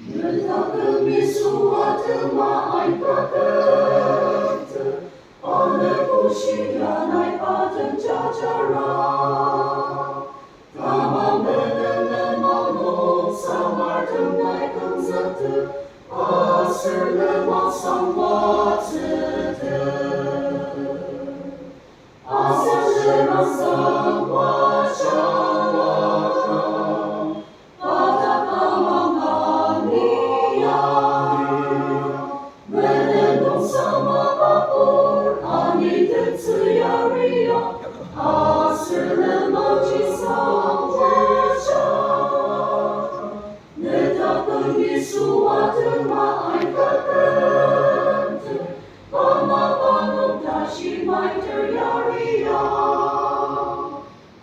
Mentakumi suatu ma'ay pagkanta, Anakushiyanay patencacara. Tamang menenenmanong samartunay kungsatu, Aserleman sangwatete. Aserleman sangwatara, Menenong sama vapor, ani tetsuyaria, Aserleman jisang wacara. Netapuni suatu ma'ay kakente, Pamapanong tashimay teryaria.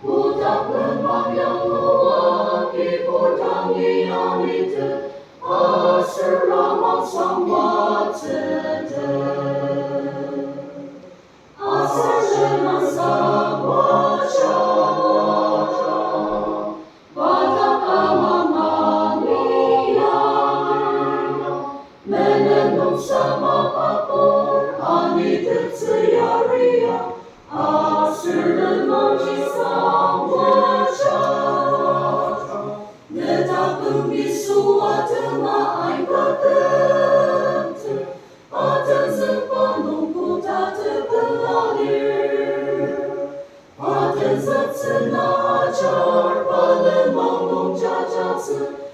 Putak lemang yang luwag, Iportangi anite, Aserleman sangwatete. Aserleman sangwatara, Menenong sama vapor, ani tetsuyaria, Aserleman jisang wacara. Netapumi suatu ma'ay kakente, Patense panungku tate peladir. Patense tsenajar, Palemang nong jajatse,